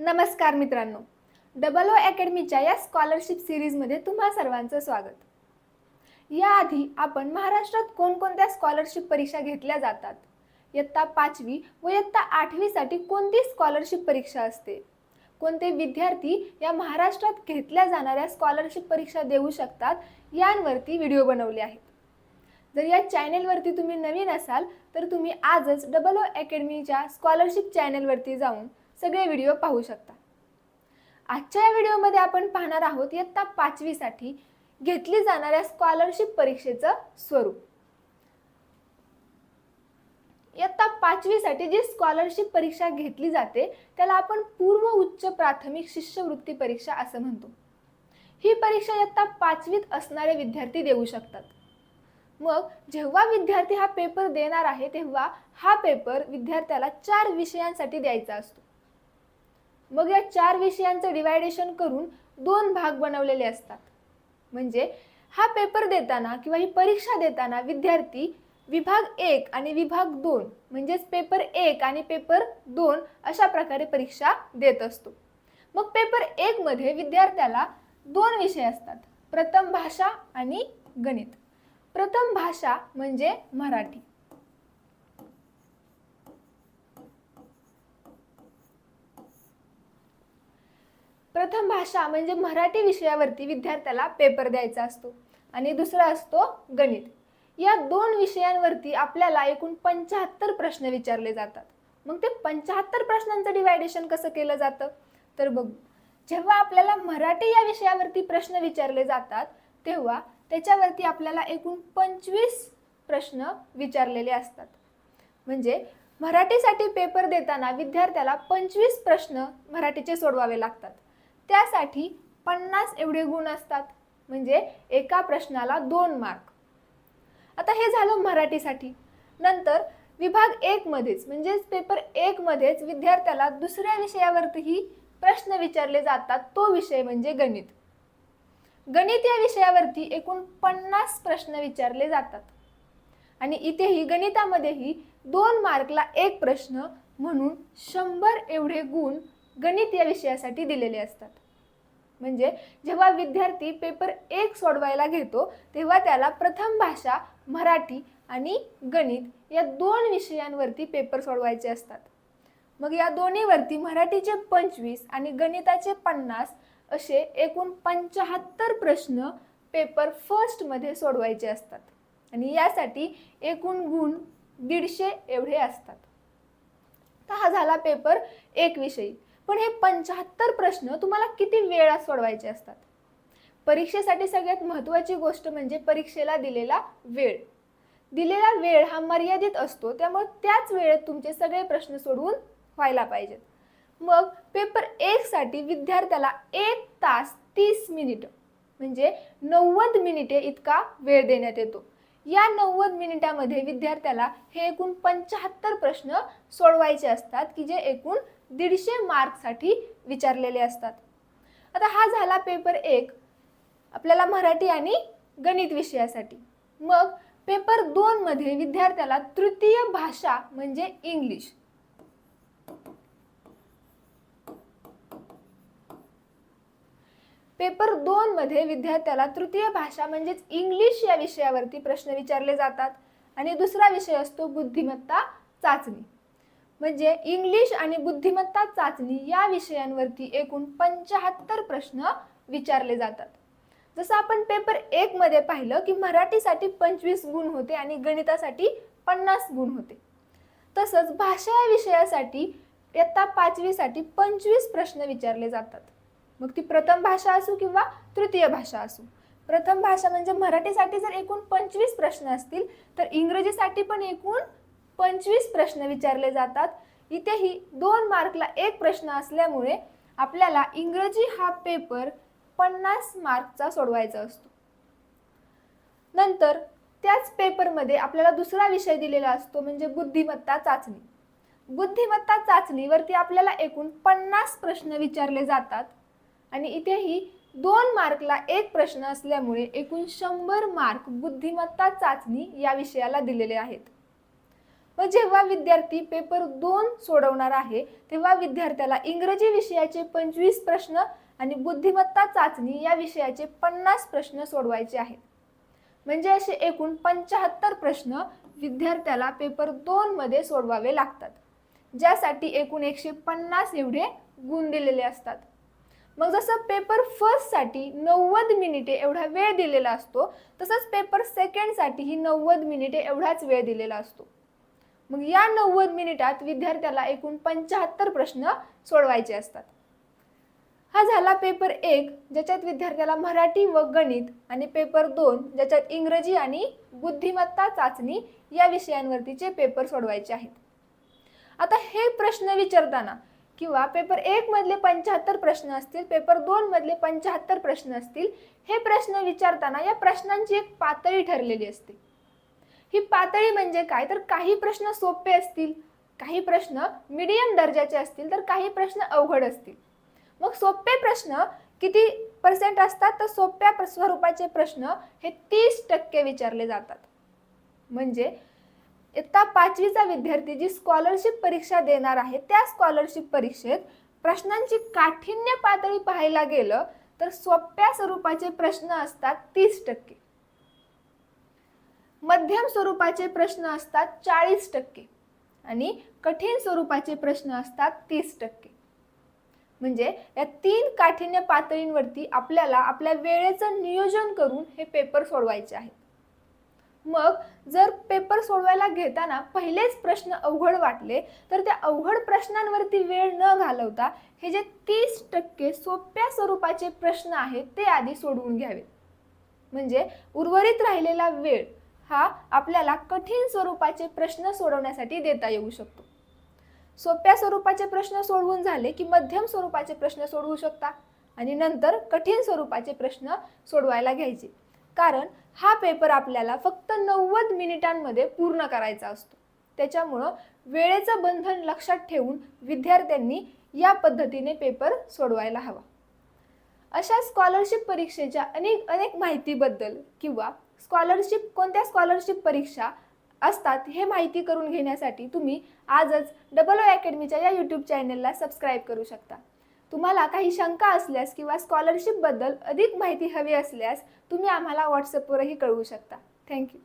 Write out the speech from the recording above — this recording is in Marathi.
नमस्कार मित्रांनो, डबल ओ अकॅडमीच्या या स्कॉलरशिप सिरीजमध्ये तुम्हा सर्वांचं स्वागत. याआधी आपण महाराष्ट्रात कोणकोणत्या स्कॉलरशिप परीक्षा घेतल्या जातात, इयत्ता 5वी व इयत्ता 8वी साठी कोणती स्कॉलरशिप परीक्षा असते, कोणते विद्यार्थी या महाराष्ट्रात घेतल्या जाणाऱ्या स्कॉलरशिप परीक्षा देऊ शकतात यांवरती व्हिडिओ बनवले आहेत. जर या चॅनेलवरती तुम्ही नवीन असाल तर तुम्ही आजच डबल ओ अकॅडमीच्या स्कॉलरशिप चॅनेलवरती जाऊन सगळे व्हिडिओ पाहू शकता. आजच्या व्हिडिओमध्ये आपण पाहणार आहोत इयत्ता 5वी साठी घेतली जाणाऱ्या स्कॉलरशिप परीक्षेचं स्वरूप. इयत्ता 5वी साठी जी स्कॉलरशिप परीक्षा घेतली जाते त्याला आपण पूर्व उच्च प्राथमिक शिष्यवृत्ती परीक्षा असं म्हणतो. ही परीक्षा इयत्ता 5वीत असणारे विद्यार्थी देऊ शकतात. मग जेव्हा विद्यार्थी हा पेपर देणार आहे तेव्हा हा पेपर विद्यार्थ्याला 4 विषयांसाठी द्यायचा असतो. मग या 4 विषयांचं डिवायडेशन करून 2 भाग बनवलेले असतात. म्हणजे हा पेपर देताना किंवा ही परीक्षा देताना विद्यार्थी विभाग 1 आणि विभाग 2 म्हणजेच पेपर 1 आणि पेपर 2 अशा प्रकारे परीक्षा देत असतो. मग पेपर 1 मध्ये विद्यार्थ्याला 2 विषय असतात, प्रथम भाषा आणि गणित. प्रथम भाषा म्हणजे मराठी. प्रथम भाषा म्हणजे मराठी विषयावरती विद्यार्थ्याला पेपर द्यायचा असतो आणि दुसरा असतो गणित. या 2 विषयांवरती आपल्याला एकूण 75 प्रश्न विचारले जातात. मग ते 75 प्रश्नांचं डिवायडेशन कसं केलं जातं तर बघू. जेव्हा आपल्याला मराठी या विषयावरती प्रश्न विचारले जातात तेव्हा त्याच्यावरती आपल्याला एकूण 25 प्रश्न विचारलेले असतात. म्हणजे मराठीसाठी पेपर देताना विद्यार्थ्याला 25 प्रश्न मराठीचे सोडवावे लागतात. त्यासाठी 50 एवढे गुण असतात. म्हणजे एका प्रश्नाला 2 मार्क. आता हे झालं मराठीसाठी. नंतर विभाग 1 मध्येच म्हणजेच पेपर 1 मध्येच विद्यार्थ्याला दुसऱ्या विषयावरतीही प्रश्न विचारले जातात. तो विषय म्हणजे गणित. गणित या विषयावरती एकूण 50 प्रश्न विचारले जातात आणि इथेही गणितामध्येही 2 मार्कला 1 प्रश्न म्हणून 100 एवढे गुण गणित या विषयासाठी दिलेले असतात. म्हणजे जेव्हा विद्यार्थी पेपर 1 सोडवायला घेतो तेव्हा त्याला प्रथम भाषा मराठी आणि गणित या 2 विषयांवरती पेपर सोडवायचे असतात. मग या दोन्हीवरती मराठीचे 25 आणि गणिताचे 50 असे एकूण 75 प्रश्न पेपर फर्स्ट मध्ये सोडवायचे असतात आणि यासाठी एकूण गुण 150 एवढे असतात. तर हा झाला पेपर 1 विषयी. पण हे 75 प्रश्न तुम्हाला किती वेळात सोडवायचे असतात. परीक्षेसाठी सगळ्यात महत्त्वाची गोष्ट म्हणजे परीक्षेला दिलेला वेळ. दिलेला वेळ हा मर्यादित असतो, त्यामुळे त्याच वेळेत तुमचे सगळे प्रश्न सोडवून व्हायला पाहिजेत. मग पेपर 1 साठी विद्यार्थ्याला 1 तास 30 मिनिट म्हणजे 90 मिनिटे इतका वेळ देण्यात येतो. या 90 मिनिटामध्ये विद्यार्थ्याला हे एकूण 75 प्रश्न सोडवायचे असतात की जे एकूण 150 मार्कसाठी विचारलेले असतात. आता हा झाला पेपर 1 आपल्याला मराठी आणि गणित विषयासाठी. मग पेपर 2 मध्ये विद्यार्थ्याला तृतीय भाषा म्हणजे इंग्लिश. पेपर 2 मध्ये विद्यार्थ्याला तृतीय भाषा म्हणजेच इंग्लिश या विषयावरती प्रश्न विचारले जातात आणि दुसरा विषय असतो बुद्धिमत्ता चाचणी. म्हणजे इंग्लिश आणि बुद्धिमत्ता चाचणी या विषयांवरती एकूण 75 प्रश्न विचारले जातात. जसं आपण पेपर 1 मध्ये पाहिलं की मराठीसाठी 25 गुण होते आणि गणितासाठी 50 गुण होते. तसंच भाषा या विषयासाठी इयत्ता 5वी साठी 25 प्रश्न विचारले जातात. मग ती प्रथम भाषा असो किंवा तृतीय भाषा असो. प्रथम भाषा म्हणजे मराठीसाठी जर एकूण 25 प्रश्न असतील तर इंग्रजीसाठी पण एकूण 25 प्रश्न विचारले जातात. इथेही 2 मार्कला 1 प्रश्न असल्यामुळे आपल्याला इंग्रजी हा पेपर 50 मार्कचा सोडवायचा असतो. नंतर त्याच पेपरमध्ये आपल्याला दुसरा विषय दिलेला असतो म्हणजे बुद्धिमत्ता चाचणी. बुद्धिमत्ता चाचणीवरती आपल्याला एकूण 50 प्रश्न विचारले जातात आणि इथेही 2 मार्कला 1 प्रश्न असल्यामुळे एकूण 100 मार्क बुद्धिमत्ता चाचणी या विषयाला दिलेले आहेत. व व जेव्हा विद्यार्थी पेपर 2 सोडवणार आहे तेव्हा विद्यार्थ्याला इंग्रजी विषयाचे 25 प्रश्न आणि बुद्धिमत्ता चाचणी या विषयाचे 50 प्रश्न सोडवायचे आहेत. म्हणजे असे एकूण 75 प्रश्न विद्यार्थ्याला पेपर 2 मध्ये सोडवावे लागतात, ज्यासाठी एकूण 150 एवढे गुण दिलेले असतात. मग जसं पेपर फर्स्ट साठी 90 मिनिटे एवढा वेळ दिलेला असतो, तसंच पेपर सेकंड साठी ही 90 मिनिटे एवढाच वेळ दिलेला असतो. मग या 90 मिनिटात विद्यार्थ्याला एकूण 75 प्रश्न सोडवायचे असतात. हा झाला पेपर 1, ज्याच्यात विद्यार्थ्याला मराठी व गणित, आणि पेपर 2 ज्याच्यात इंग्रजी आणि बुद्धिमत्ता चाचणी या विषयांवरतीचे पेपर सोडवायचे आहेत. आता हे प्रश्न विचारताना किंवा पेपर 1 मधले 75 प्रश्न असतील, पेपर 2 मधले 75 प्रश्न असतील, हे प्रश्न विचारताना या प्रश्नांची एक पातळी ठरलेली असते. ही पातळी म्हणजे काय, तर काही प्रश्न सोपे असतील, काही प्रश्न मीडियम दर्जाचे असतील, तर काही प्रश्न अवघड असतील. मग सोपे प्रश्न किती % असतात, तर सोप्या स्वरूपाचे प्रश्न हे 30% विचारले जातात. म्हणजे इयत्ता 5वीचा विद्यार्थी जी स्कॉलरशिप परीक्षा देणार आहे त्या स्कॉलरशिप परीक्षेत प्रश्नांची काठिण्य पातळी पाहायला गेलं तर सोप्या स्वरूपाचे प्रश्न असतात 30%, मध्यम स्वरूपाचे प्रश्न असतात 40% आणि कठीण स्वरूपाचे प्रश्न असतात 30%. म्हणजे या 3 काठिण्य पातळींवरती आपल्याला आपल्या वेळेचं नियोजन करून हे पेपर सोडवायचे आहेत. मग जर पेपर सोडवायला घेताना पहिलेच प्रश्न अवघड वाटले तर त्या अवघड प्रश्नांवरती वेळ न घालवता हे जे 30% सोप्या स्वरूपाचे प्रश्न आहेत ते आधी सोडवून घ्यावेत. म्हणजे उर्वरित राहिलेला वेळ हा आपल्याला कठीण स्वरूपाचे प्रश्न सोडवण्यासाठी देता येऊ शकतो. सोप्या स्वरूपाचे प्रश्न सोडवून झाले की मध्यम स्वरूपाचे प्रश्न सोडवू शकता आणि नंतर कठीण स्वरूपाचे प्रश्न सोडवायला घ्यायचे. कारण हा पेपर आपल्याला फक्त 90 मिनिटांमध्ये पूर्ण करायचा असतो. त्याच्यामुळं वेळेचं बंधन लक्षात ठेवून विद्यार्थ्यांनी या पद्धतीने पेपर सोडवायला हवा. अशा स्कॉलरशिप परीक्षेच्या अनेक माहितीबद्दल किंवा कोणत्या स्कॉलरशिप परीक्षा असतात हे माहिती करून घेण्यासाठी तुम्ही आजच OO अकॅडमीच्या या यूट्यूब चॅनलला सबस्क्राईब करू शकता. तुम्हाला काही शंका असल्यास किंवा स्कॉलरशिपबद्दल अधिक माहिती हवी असल्यास तुम्ही आम्हाला व्हॉट्सअपवरही कळवू शकता. थँक्यू.